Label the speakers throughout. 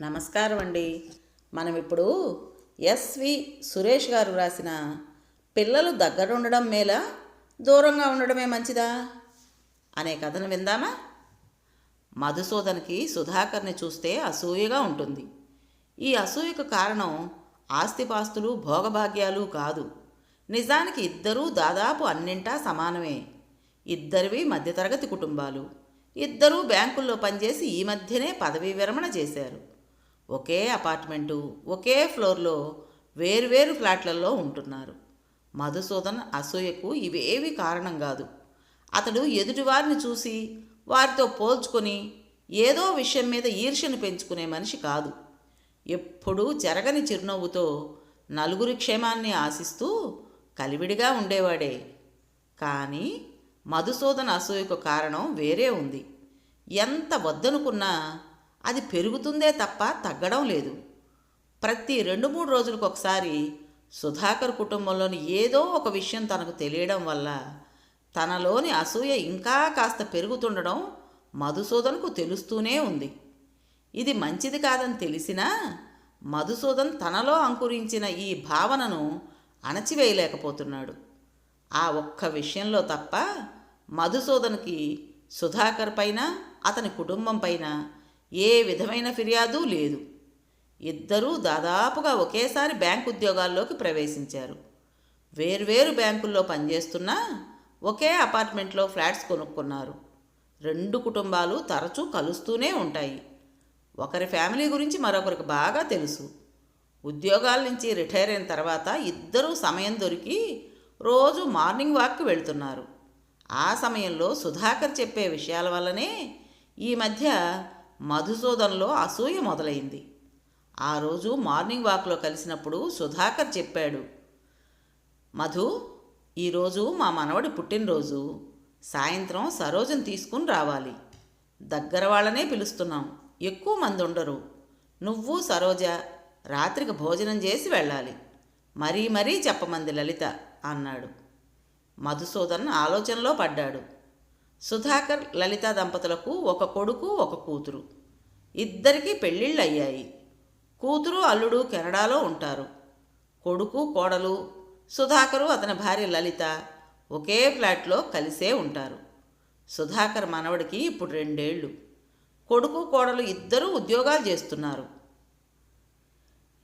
Speaker 1: నమస్కారం అండి. మనం ఇప్పుడు ఎస్వి సురేష్ గారు రాసిన పిల్లలు దగ్గరుండడం మేలా దూరంగా ఉండడమే మంచిదా అనే కథను విందామా? మధుసూదన్కి సుధాకర్ని చూస్తే అసూయగా ఉంటుంది. ఈ అసూయకు కారణం ఆస్తిపాస్తులు భోగభాగ్యాలు కాదు. నిజానికి ఇద్దరూ దాదాపు అన్నింటా సమానమే. ఇద్దరివి మధ్యతరగతి కుటుంబాలు. ఇద్దరూ బ్యాంకుల్లో పనిచేసి ఈ మధ్యనే పదవీ విరమణ చేశారు. ఒకే అపార్ట్మెంటు, ఒకే ఫ్లోర్లో వేరువేరు ఫ్లాట్లలో ఉంటున్నారు. మధుసూదన్ అసూయకు ఇవేవి కారణం కాదు. అతడు ఎదుటివారిని చూసి వారితో పోల్చుకొని ఏదో విషయం మీద ఈర్ష్యను పెంచుకునే మనిషి కాదు. ఎప్పుడూ చెరగని చిరునవ్వుతో నలుగురి క్షేమాన్ని ఆశిస్తూ కలివిడిగా ఉండేవాడే. కానీ మధుసూదన్ అసూయకు కారణం వేరే ఉంది. ఎంత వద్దనుకున్నా అది పెరుగుతుందే తప్ప తగ్గడం లేదు. ప్రతి 2-3 రోజులకు ఒకసారి సుధాకర్ కుటుంబంలోని ఏదో ఒక విషయం తనకు తెలియడం వల్ల తనలోని అసూయ ఇంకా కాస్త పెరుగుతుండడం మధుసూదన్కు తెలుస్తూనే ఉంది. ఇది మంచిది కాదని తెలిసినా మధుసూదన్ తనలో అంకురించిన ఈ భావనను అణచివేయలేకపోతున్నాడు. ఆ ఒక్క విషయంలో తప్ప మధుసూదన్కి సుధాకర్ పైన, అతని కుటుంబం పైన ఏ విధమైన ఫిర్యాదు లేదు. ఇద్దరూ దాదాపుగా ఒకేసారి బ్యాంకు ఉద్యోగాల్లోకి ప్రవేశించారు. వేర్వేరు బ్యాంకుల్లో పనిచేస్తున్నా ఒకే అపార్ట్మెంట్లో ఫ్లాట్స్ కొనుక్కున్నారు. రెండు కుటుంబాలు తరచూ కలుస్తూనే ఉంటాయి. ఒకరి ఫ్యామిలీ గురించి మరొకరికి బాగా తెలుసు. ఉద్యోగాల నుంచి రిటైర్ అయిన తర్వాత ఇద్దరూ సమయం దొరికి రోజు మార్నింగ్ వాక్కి వెళ్తున్నారు. ఆ సమయంలో సుధాకర్ చెప్పే విషయాల వల్లనే ఈ మధ్య మధుసూదన్లో అసూయ మొదలైంది. ఆ రోజు మార్నింగ్ వాక్లో కలిసినప్పుడు సుధాకర్ చెప్పాడు, మధు, ఈరోజు మా మనవడి పుట్టినరోజు. సాయంత్రం సరోజను తీసుకుని రావాలి. దగ్గర వాళ్ళనే పిలుస్తున్నాం, ఎక్కువ మంది ఉండరు. నువ్వు సరోజ రాత్రికి భోజనం చేసి వెళ్ళాలి. మరీ మరీ చెప్పమంది లలిత అన్నాడు. మధుసూదన్ ఆలోచనలో పడ్డాడు. సుధాకర్ లలిత దంపతులకు ఒక కొడుకు, ఒక కూతురు. ఇద్దరికీ పెళ్ళిళ్ళు అయ్యాయి. కూతురు అల్లుడు కెనడాలో ఉంటారు. కొడుకు కోడలు సుధాకరు అతని భార్య లలిత ఒకే ఫ్లాట్లో కలిసే ఉంటారు. సుధాకర్ మనవడికి ఇప్పుడు 2 ఏళ్ళు. కొడుకు కోడలు ఇద్దరూ ఉద్యోగాలు చేస్తున్నారు.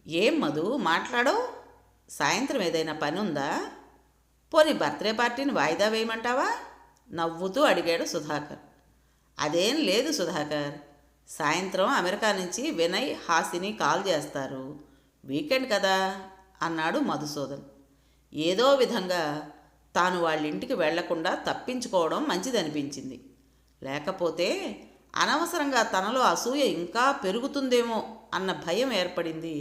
Speaker 1: ఏం మధు మాట్లాడవు? సాయంత్రం ఏదైనా పని ఉందా? పోనీ బర్త్డే పార్టీని వాయిదా వేయమంటావా? నవ్వుతూ అడిగాడు సుధాకర్. అదేం లేదు సుధాకర్, సాయంత్రం అమెరికా నుంచి వినయ్, హాసిని కాల్ చేస్తారు. వీకెండ్ కదా అన్నాడు మధుసూదన్. ఏదో విధంగా తాను వాళ్ళింటికి వెళ్లకుండా తప్పించుకోవడం మంచిదనిపించింది. లేకపోతే అనవసరంగా తనలో అసూయ ఇంకా పెరుగుతుందేమో అన్న భయం ఏర్పడింది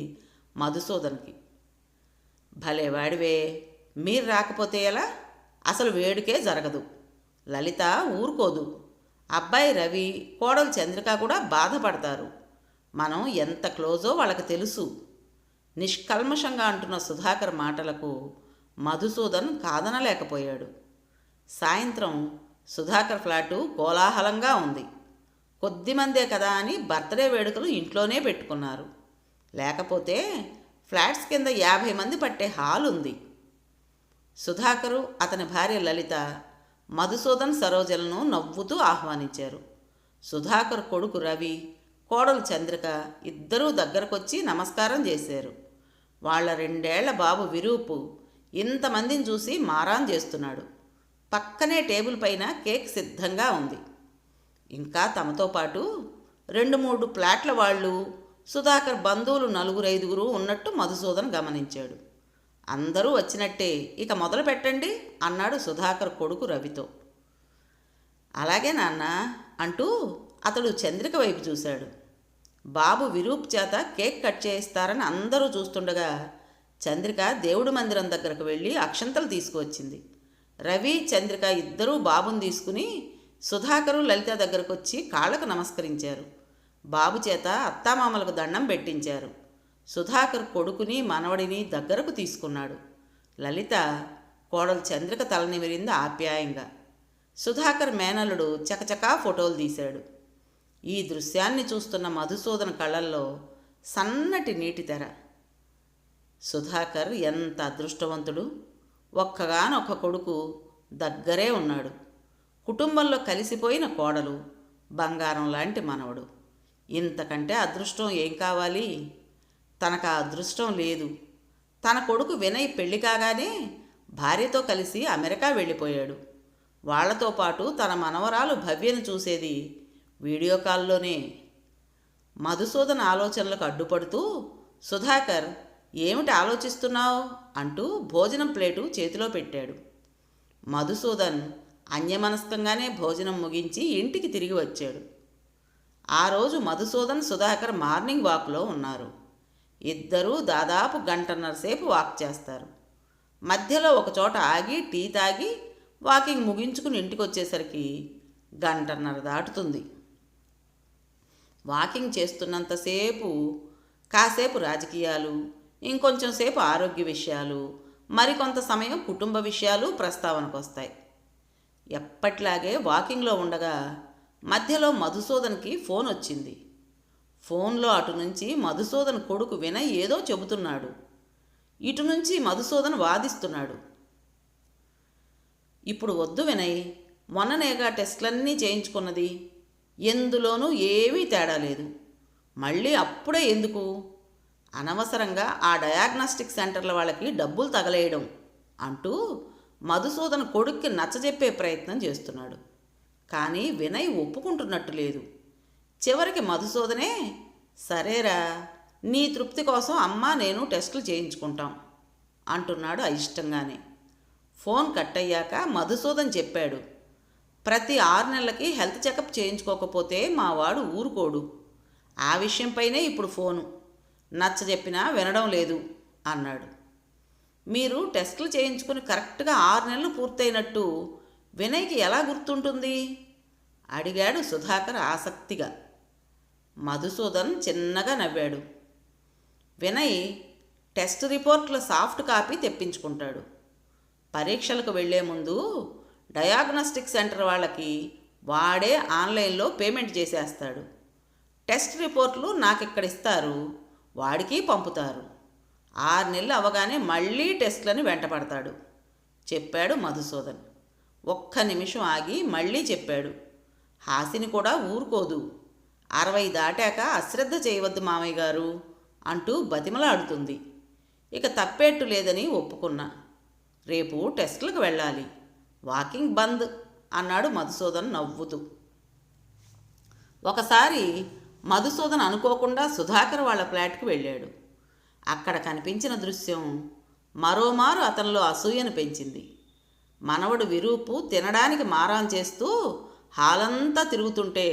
Speaker 1: మధుసూదన్కి. భలే వాడివే, మీరు రాకపోతే ఎలా? అసలు వేడుకే జరగదు. లలిత ఊరుకోదు. అబ్బాయి రవి, కోడలు చంద్రిక కూడా బాధపడతారు. మనం ఎంత క్లోజో వాళ్ళకి తెలుసు. నిష్కల్మషంగా అంటున్న సుధాకర్ మాటలకు మధుసూదన్ కాదనలేకపోయాడు. సాయంత్రం సుధాకర్ ఫ్లాటు కోలాహలంగా ఉంది. కొద్దిమందే కదా అని బర్త్డే వేడుకలు ఇంట్లోనే పెట్టుకున్నారు. లేకపోతే ఫ్లాట్స్ కింద 50 మంది పట్టే హాల్ ఉంది. సుధాకరు, అతని భార్య లలిత మధుసూదన్ సరోజలను నవ్వుతూ ఆహ్వానించారు. సుధాకర్ కొడుకు రవి, కోడలు చంద్రిక ఇద్దరూ దగ్గరకొచ్చి నమస్కారం చేశారు. వాళ్ళ 2 ఏళ్ల బాబు విరూపు ఇంతమందిని చూసి మారాన్ చేస్తున్నాడు. పక్కనే టేబుల్ పైన కేక్ సిద్ధంగా ఉంది. ఇంకా తమతో పాటు 2-3 ఫ్లాట్ల వాళ్ళు, సుధాకర్ బంధువులు 4-5 ఉన్నట్టు మధుసూదన్ గమనించాడు. అందరూ వచ్చినట్టే, ఇక మొదలు పెట్టండి అన్నాడు సుధాకర్ కొడుకు రవితో. అలాగే నాన్న అంటూ అతడు చంద్రిక వైపు చూశాడు. బాబు విరూప్ చేత కేక్ కట్ చేయిస్తారని అందరూ చూస్తుండగా చంద్రిక దేవుడి మందిరం దగ్గరకు వెళ్ళి అక్షంతలు తీసుకువచ్చింది. రవి, చంద్రిక ఇద్దరూ బాబుని తీసుకుని సుధాకరు, లలిత దగ్గరకు వచ్చి కాళ్లకు నమస్కరించారు. బాబు చేత అత్తామామలకు దండం పెట్టించారు. సుధాకర్ కొడుకుని మనవడిని దగ్గరకు తీసుకున్నాడు. లలిత కోడలు చంద్రిక తలనిమిరింది ఆప్యాయంగా. సుధాకర్ మేనల్లుడు చకచకా ఫోటోలు తీశాడు. ఈ దృశ్యాన్ని చూస్తున్న మధుసూదన్ కళ్ళల్లో సన్నటి నీటి తెర. సుధాకర్ ఎంత అదృష్టవంతుడు! ఒక్కగానొక్క కొడుకు దగ్గరే ఉన్నాడు. కుటుంబంలో కలిసిపోయిన కోడలు, బంగారం లాంటి మనవడు. ఇంతకంటే అదృష్టం ఏం కావాలి? తనకు ఆ అదృష్టం లేదు. తన కొడుకు వినయ్ పెళ్లి కాగానే భార్యతో కలిసి అమెరికా వెళ్ళిపోయాడు. వాళ్లతో పాటు తన మనవరాలు భవ్యను చూసేది వీడియో కాల్లోనే. మధుసూదన్ ఆలోచనలకు అడ్డుపడుతూ సుధాకర్, ఏమిటి ఆలోచిస్తున్నావు అంటూ భోజనం ప్లేటు చేతిలో పెట్టాడు. మధుసూదన్ అన్యమనస్కంగానే భోజనం ముగించి ఇంటికి తిరిగి వచ్చాడు. ఆ రోజు మధుసూదన్, సుధాకర్ మార్నింగ్ వాక్లో ఉన్నారు. ఇద్దరూ దాదాపు గంటన్నర సేపు వాక్ చేస్తారు. మధ్యలో ఒకచోట ఆగి టీ తాగి వాకింగ్ ముగించుకుని ఇంటికి వచ్చేసరికి గంటన్నర దాటుతుంది. వాకింగ్ చేస్తున్నంతసేపు కాసేపు రాజకీయాలు, ఇంకొంచెం సేపు ఆరోగ్య విషయాలు, మరికొంత సమయం కుటుంబ విషయాలు ప్రస్తావనకు వస్తాయి. ఎప్పట్లాగే వాకింగ్లో ఉండగా మధ్యలో మధుసూదన్కి ఫోన్ వచ్చింది. ఫోన్లో అటు నుంచి మధుసూదన్ కొడుకు వినయ్ ఏదో చెబుతున్నాడు. ఇటు నుంచి మధుసూదన్ వాదిస్తున్నాడు. ఇప్పుడు వద్దు వినయ్, మొన్ననేగా టెస్ట్లన్నీ చేయించుకున్నది, ఎందులోనూ ఏమీ తేడా లేదు, మళ్ళీ అప్పుడే ఎందుకు? అనవసరంగా ఆ డయాగ్నోస్టిక్ సెంటర్ల వాళ్ళకి డబ్బులు తగలేయడం అంటూ మధుసూదన్ కొడుక్కి నచ్చజెప్పే ప్రయత్నం చేస్తున్నాడు. కానీ వినయ్ ఒప్పుకుంటున్నట్టు లేదు. చివరికి మధుసూదనే, సరేరా, నీ తృప్తి కోసం అమ్మ నేను టెస్టులు చేయించుకుంటాం అంటున్నాడు అయిష్టంగానే. ఫోన్ కట్ అయ్యాక మధుసూదన్ చెప్పాడు, ప్రతి 6 నెలలకి హెల్త్ చెకప్ చేయించుకోకపోతే మా వాడు ఊరుకోడు. ఆ విషయంపైనే ఇప్పుడు ఫోను, నచ్చజెప్పినా వినడం లేదు అన్నాడు. మీరు టెస్టులు చేయించుకుని కరెక్ట్గా 6 నెలలు పూర్తయినట్టు వినయ్కి ఎలా గుర్తుంటుంది అడిగాడు సుధాకర్ ఆసక్తిగా. మధుసూదన్ చిన్నగా నవ్వాడు. వినయ్ టెస్ట్ రిపోర్ట్ల సాఫ్ట్ కాపీ తెప్పించుకుంటాడు. పరీక్షలకు వెళ్లే ముందు డయాగ్నోస్టిక్ సెంటర్ వాళ్ళకి వాడే ఆన్లైన్లో పేమెంట్ చేసేస్తాడు. టెస్ట్ రిపోర్ట్లు నాకిక్కడిస్తారు, వాడికి పంపుతారు. 6 నెలలు అవగానే మళ్ళీ టెస్ట్లని వెంటపడతాడు చెప్పాడు మధుసూదన్. ఒక్క నిమిషం ఆగి మళ్ళీ చెప్పాడు, హాసిని కూడా ఊరుకోదు. 60 దాటాక అశ్రద్ధ చేయవద్దు మామయ్య గారు అంటూ బతిమలాడుతుంది. ఇక తప్పేట్టు లేదని ఒప్పుకున్నా. రేపు టెస్టులకు వెళ్ళాలి, వాకింగ్ బంద్ అన్నాడు మధుసూదన్ నవ్వుతూ. ఒకసారి మధుసూదన్ అనుకోకుండా సుధాకర్ వాళ్ళ ఫ్లాట్కి వెళ్ళాడు. అక్కడ కనిపించిన దృశ్యం మరోమారు అతనిలో అసూయను పెంచింది. మనవడు విరూపు తినడానికి మారాం చేస్తూ హాలంతా తిరుగుతుంటే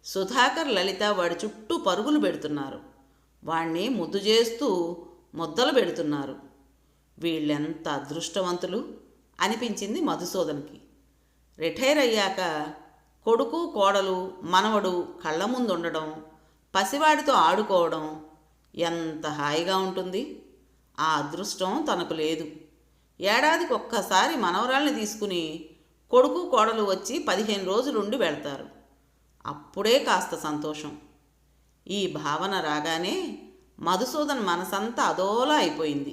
Speaker 1: సుధాకర్, లలిత వాడి చుట్టూ పరుగులు పెడుతున్నారు. వాణ్ణి ముద్దు చేస్తూ ముద్దలు పెడుతున్నారు. వీళ్ళెంత అదృష్టవంతులు అనిపించింది మధుసూదన్కి. రిటైర్ అయ్యాక కొడుకు, కోడలు, మనవడు కళ్ళ ముందు ఉండడం, పసివాడితో ఆడుకోవడం ఎంత హాయిగా ఉంటుంది. ఆ అదృష్టం తనకు లేదు. ఏడాదికి ఒక్కసారి మనవరాల్ని తీసుకుని కొడుకు, కోడలు వచ్చి 15 రోజులుండి వెళ్తారు. అప్పుడే కాస్త సంతోషం. ఈ భావన రాగానే మధుసూదన్ మనసంతా అదోలా అయిపోయింది.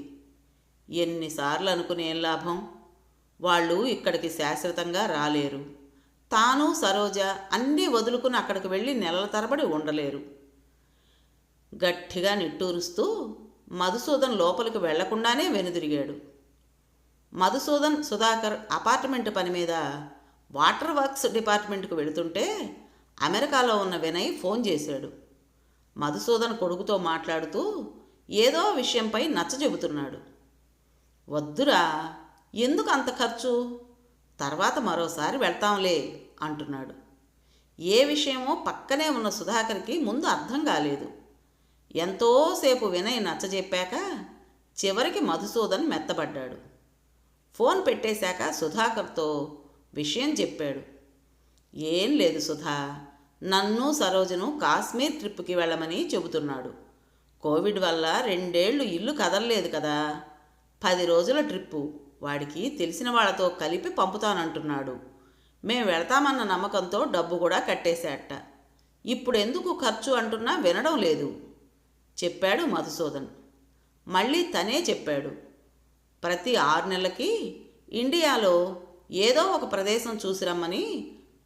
Speaker 1: ఎన్నిసార్లు అనుకునేం లాభం? వాళ్ళు ఇక్కడికి శాశ్వతంగా రాలేరు. తాను, సరోజ అన్నీ వదులుకుని అక్కడికి వెళ్ళి నెలల తరబడి ఉండలేరు. గట్టిగా నిట్టూరుస్తూ మధుసూదన్ లోపలికి వెళ్లకుండానే వెనుదిరిగాడు. మధుసూదన్, సుధాకర్ అపార్ట్మెంట్ పని మీద వాటర్ వర్క్స్ డిపార్ట్మెంట్కు వెళుతుంటే అమెరికాలో ఉన్న వినయ్ ఫోన్ చేశాడు. మధుసూదన్ కొడుకుతో మాట్లాడుతూ ఏదో విషయంపై నచ్చజెబుతున్నాడు. వద్దురా, ఎందుకు అంత ఖర్చు, తర్వాత మరోసారి వెళ్తాంలే అంటున్నాడు. ఏ విషయమో పక్కనే ఉన్న సుధాకర్కి ముందు అర్థం కాలేదు. ఎంతోసేపు వినయ్ నచ్చజెప్పాక చివరికి మధుసూదన్ మెత్తబడ్డాడు. ఫోన్ పెట్టేశాక సుధాకర్తో విషయం చెప్పాడు. ఏం లేదు సుధా, నన్ను, సరోజను కాశ్మీర్ ట్రిప్కి వెళ్ళమని చెబుతున్నాడు. కోవిడ్ వల్ల 2 ఏళ్ళు ఇల్లు కదలలేదు కదా, 10 రోజుల ట్రిప్పు. వాడికి తెలిసిన వాళ్ళతో కలిపి పంపుతానంటున్నాడు. మేం వెళతామన్న నమ్మకంతో డబ్బు కూడా కట్టేశాట. ఇప్పుడు ఎందుకు ఖర్చు అంటున్నా వినడం లేదు. చెప్పాడు మధుసూదన్. మళ్ళీ తనే చెప్పాడు, ప్రతి 6 నెలలకి ఇండియాలో ఏదో ఒక ప్రదేశం చూసి రమ్మని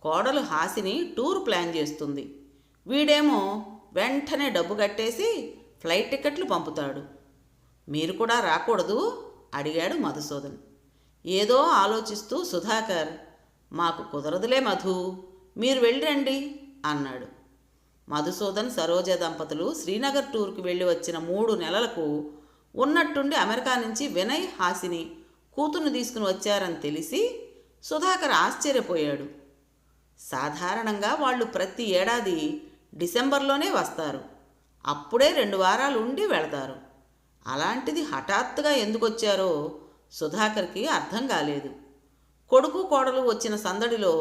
Speaker 1: కోడలు హాసిని టూర్ ప్లాన్ చేస్తుంది. వీడేమో వెంటనే డబ్బు కట్టేసి ఫ్లైట్ టికెట్లు పంపుతాడు. మీరు కూడా రాకూడదు అడిగాడు మధుసూదన్. ఏదో ఆలోచిస్తూ సుధాకర్, మాకు కుదరదులే మధు, మీరు వెళ్ళిరండి అన్నాడు. మధుసూదన్ సరోజ దంపతులు శ్రీనగర్ టూర్కి వెళ్ళి వచ్చిన 3 నెలలకు ఉన్నట్టుండి అమెరికా నుంచి వినయ్ హాసిని కూతుర్ని తీసుకుని వచ్చారని తెలిసి సుధాకర్ ఆశ్చర్యపోయాడు. సాధారణంగా వాళ్ళు ప్రతి ఏడాది డిసెంబర్లోనే వస్తారు. అప్పుడే 2 వారాలు ఉండి వెళతారు. అలాంటిది హఠాత్తుగా ఎందుకు వచ్చారో సుధాకర్కి అర్థం కాలేదు. కొడుకు కోడలు వచ్చిన సందడిలో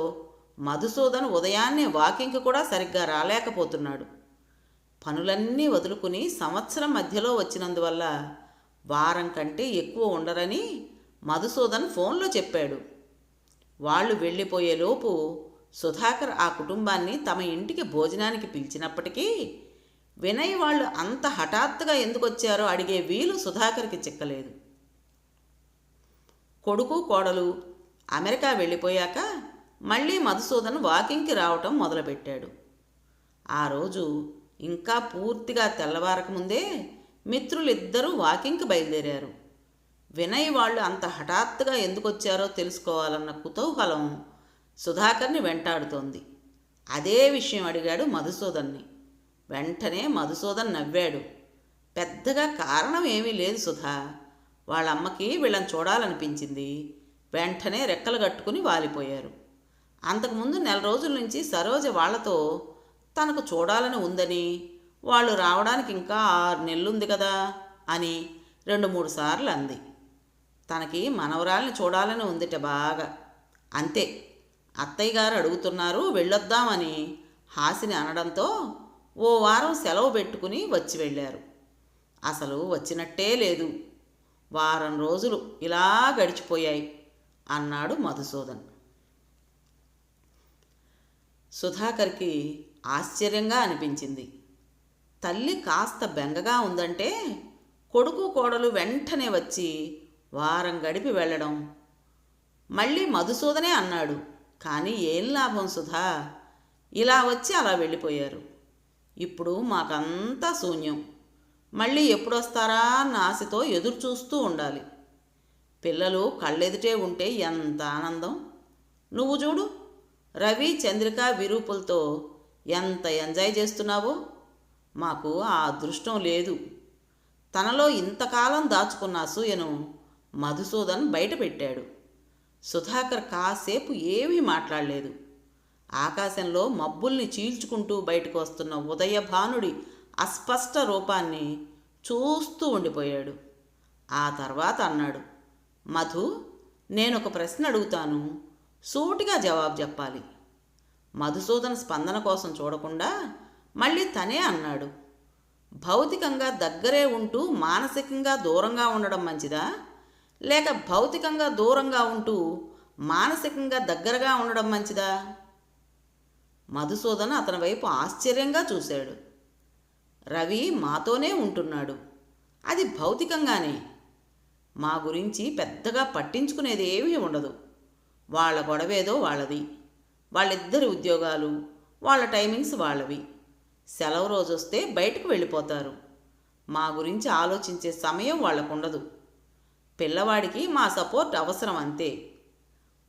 Speaker 1: మధుసూదన్ ఉదయాన్నే వాకింగ్కి కూడా సరిగ్గా రాలేకపోతున్నాడు. పనులన్నీ వదులుకుని సంవత్సరం మధ్యలో వచ్చినందువల్ల వారం కంటే ఎక్కువ ఉండరని మధుసూదన్ ఫోన్లో చెప్పాడు. వాళ్ళు వెళ్ళిపోయేలోపు సుధాకర్ ఆ కుటుంబాన్ని తమ ఇంటికి భోజనానికి పిలిచినప్పటికీ వినయ్ వాళ్ళు అంత హఠాత్తుగా ఎందుకు వచ్చారో అడిగే వీలు సుధాకర్కి చిక్కలేదు. కొడుకు కోడలు అమెరికా వెళ్ళిపోయాక మళ్ళీ మధుసూదన్ వాకింగ్కి రావటం మొదలుపెట్టాడు. ఆ రోజు ఇంకా పూర్తిగా తెల్లవారకముందే మిత్రులిద్దరూ వాకింగ్కి బయలుదేరారు. వినయ్ వాళ్ళు అంత హఠాత్తుగా ఎందుకు వచ్చారో తెలుసుకోవాలన్న కుతూహలం సుధాకర్ని వెంటాడుతోంది. అదే విషయం అడిగాడు మధుసూదన్ని. వెంటనే మధుసూదన్ నవ్వాడు. పెద్దగా కారణం ఏమీ లేదు సుధా, వాళ్ళమ్మకి వీళ్ళని చూడాలనిపించింది. వెంటనే రెక్కలు కట్టుకుని వాలిపోయారు. అంతకుముందు 4 రోజుల నుంచి సరోజ వాళ్లతో తనకు చూడాలని ఉందని, వాళ్ళు రావడానికి ఇంకా 6 నెలలుంది కదా అని 2-3 సార్లు అంది. తనకి మనవరాల్ని చూడాలని ఉందిట బాగా. అంతే, అత్తయ్య గారు అడుగుతున్నారు వెళ్ళొద్దామని హాసిని అనడంతో ఓ వారం సెలవు పెట్టుకుని వచ్చి వెళ్ళారు. అసలు వచ్చినట్టే లేదు. వారం రోజులు ఇలా గడిచిపోయాయి అన్నాడు మధుసూదన్. సుధాకర్కి ఆశ్చర్యంగా అనిపించింది. తల్లి కాస్త బెంగగా ఉందంటే కొడుకు కోడలు వెంటనే వచ్చి వారం గడిపి వెళ్ళడం. మళ్ళీ మధుసూదనే అన్నాడు, కానీ ఏం లాభం సుధా, ఇలా వచ్చి అలా వెళ్ళిపోయారు. ఇప్పుడు మాకంతా శూన్యం. మళ్ళీ ఎప్పుడొస్తారా అన్న ఆశతో ఎదురు చూస్తూ ఉండాలి. పిల్లలు కళ్ళెదుటే ఉంటే ఎంత ఆనందం. నువ్వు చూడు, రవి, చంద్రిక, విరూపులతో ఎంత ఎంజాయ్ చేస్తున్నావో. మాకు ఆ అదృష్టం లేదు. తనలో ఇంతకాలం దాచుకున్న అసూయను మధుసూదన్ బయట పెట్టాడు. సుధాకర్ కాసేపు ఏమీ మాట్లాడలేదు. ఆకాశంలో మబ్బుల్ని చీల్చుకుంటూ బయటకు వస్తున్న ఉదయభానుడి అస్పష్ట రూపాన్ని చూస్తూ ఉండిపోయాడు. ఆ తర్వాత అన్నాడు, మధు, నేనొక ప్రశ్న అడుగుతాను, సూటిగా జవాబు చెప్పాలి. మధుసూదన్ స్పందన కోసం చూడకుండా మళ్ళీ తనే అన్నాడు, భౌతికంగా దగ్గరే ఉంటూ మానసికంగా దూరంగా ఉండడం మంచిదా, లేక భౌతికంగా దూరంగా ఉంటూ మానసికంగా దగ్గరగా ఉండడం మంచిదా? మధుసూదన్ అతని వైపు ఆశ్చర్యంగా చూశాడు. రవి మాతోనే ఉంటున్నాడు, అది భౌతికంగానే. మా గురించి పెద్దగా పట్టించుకునేది ఏమీ ఉండదు. వాళ్ళ గొడవేదో వాళ్ళది, వాళ్ళిద్దరి ఉద్యోగాలు, వాళ్ళ టైమింగ్స్ వాళ్ళవి. సెలవు రోజు వస్తే బయటకు వెళ్ళిపోతారు. మా గురించి ఆలోచించే సమయం వాళ్ళకుండదు. పిల్లవాడికి మా సపోర్ట్ అవసరం అంతే.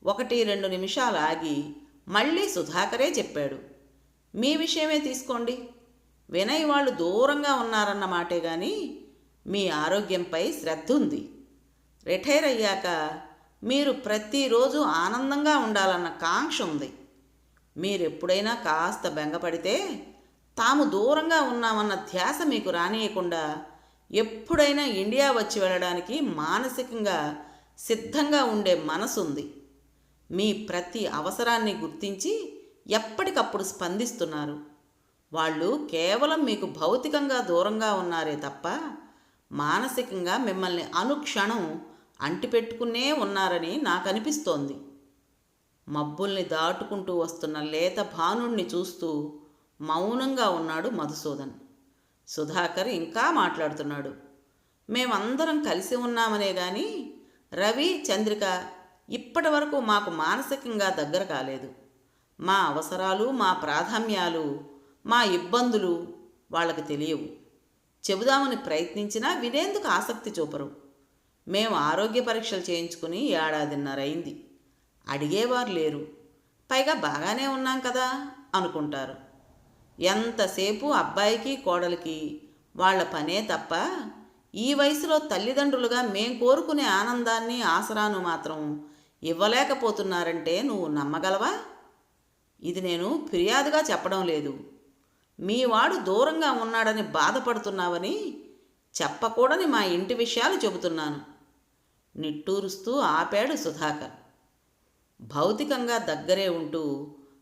Speaker 1: 1-2 నిమిషాలు ఆగి మళ్ళీ సుధాకరే చెప్పాడు, మీ విషయమే తీసుకోండి. వినయ్ వాళ్ళు దూరంగా ఉన్నారన్న మాటే కానీ మీ ఆరోగ్యంపై శ్రద్ధ ఉంది. రిటైర్ అయ్యాక మీరు ప్రతిరోజు ఆనందంగా ఉండాలన్న కాంక్ష ఉంది. మీరెప్పుడైనా కాస్త బెంగపడితే తాము దూరంగా ఉన్నామన్న ధ్యాస మీకు రానియకుండా ఎప్పుడైనా ఇండియా వచ్చి వెళ్ళడానికి మానసికంగా సిద్ధంగా ఉండే మనసుంది. మీ ప్రతి అవసరాన్ని గుర్తించి ఎప్పటికప్పుడు స్పందిస్తున్నారు. వాళ్ళు కేవలం మీకు భౌతికంగా దూరంగా ఉన్నారే తప్ప మానసికంగా మిమ్మల్ని అనుక్షణం అంటిపెట్టుకునే ఉన్నారని నాకు అనిపిస్తోంది. మబ్బుల్ని దాటుకుంటూ వస్తున్న లేత భానుణ్ణి చూస్తూ మౌనంగా ఉన్నాడు మధుసూదన్. సుధాకర్ ఇంకా మాట్లాడుతున్నాడు. మేమందరం కలిసి ఉన్నామనే గాని రవి, చంద్రిక ఇప్పటి వరకు మాకు మానసికంగా దగ్గర కాలేదు. మా అవసరాలు, మా ప్రాధాన్యాలు, మా ఇబ్బందులు వాళ్ళకి తెలియవు. చెబుదామని ప్రయత్నించినా వినేందుకు ఆసక్తి చూపరు. మేము ఆరోగ్య పరీక్షలు చేయించుకుని ఏడాదిన్నరైంది. అడిగేవారు లేరు. పైగా బాగానే ఉన్నాం కదా అనుకుంటారు. ఎంతసేపు అబ్బాయికి కోడలికి వాళ్ళ పనే తప్ప ఈ వయసులో తల్లిదండ్రులుగా మేం కోరుకునే ఆనందాన్ని, ఆసరాను మాత్రం ఇవ్వలేకపోతున్నారంటే నువ్వు నమ్మగలవా? ఇది నేను ఫిర్యాదుగా చెప్పడం లేదు. మీవాడు దూరంగా ఉన్నాడని బాధపడుతున్నావని చెప్పకూడని మా ఇంటి విషయాలు చెబుతున్నాను. నిట్టూరుస్తూ ఆపాడు సుధాకర్. భౌతికంగా దగ్గరే ఉంటూ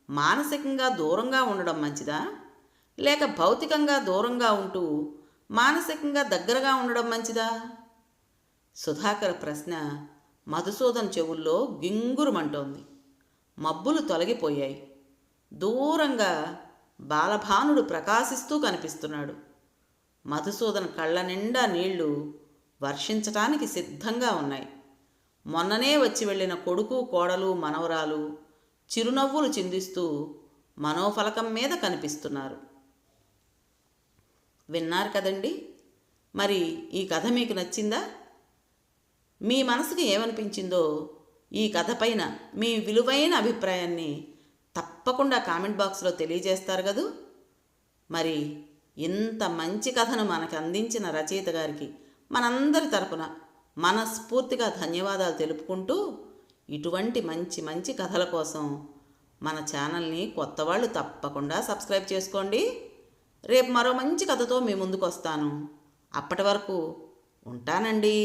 Speaker 1: మానసికంగా దూరంగా ఉండడం మంచిదా, లేక భౌతికంగా దూరంగా ఉంటూ మానసికంగా దగ్గరగా ఉండడం మంచిదా? సుధాకర్ ప్రశ్న మధుసూదన్ చెవుల్లో గింగురుమంటోంది. మబ్బులు తొలగిపోయాయి. దూరంగా బాలభానుడు ప్రకాశిస్తూ కనిపిస్తున్నాడు. మధుసూదన్ కళ్ళ నిండా నీళ్లు వర్షించటానికి సిద్ధంగా ఉన్నాయి. మొన్ననే వచ్చి వెళ్ళిన కొడుకు, కోడలు, మనవరాలు చిరునవ్వులు చిందిస్తూ మనోఫలకం మీద కనిపిస్తున్నారు. విన్నారు కదండి. మరి ఈ కథ మీకు నచ్చిందా? మీ మనసుకి ఏమనిపించిందో ఈ కథ పైన మీ విలువైన అభిప్రాయాన్ని తప్పకుండా కామెంట్ బాక్స్లో తెలియజేస్తారు కదూ. మరి ఇంత మంచి కథను మనకు అందించిన రచయిత గారికి మనందరి తరపున మనస్ఫూర్తిగా ధన్యవాదాలు తెలుపుకుంటూ, ఇటువంటి మంచి మంచి కథల కోసం మన ఛానల్ని కొత్త వాళ్ళు తప్పకుండా సబ్స్క్రైబ్ చేసుకోండి. రేపు మరో మంచి కథతో మీ ముందుకు వస్తాను. అప్పటి వరకు ఉంటానండి.